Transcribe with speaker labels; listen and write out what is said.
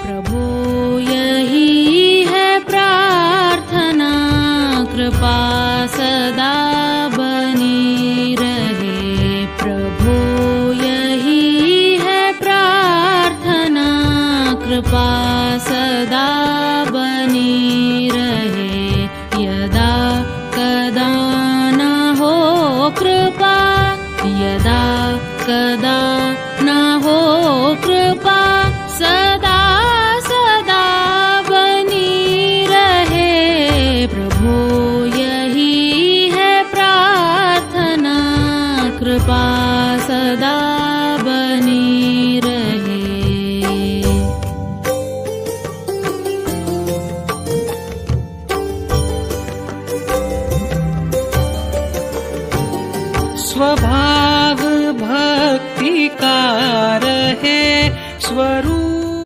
Speaker 1: प्रभु यही है प्रार्थना, कृपा सदा बनी रहे। प्रभु यही है प्रार्थना, कृपा सदा बनी रहे। यदा कदा न हो कृपा, यदा कदा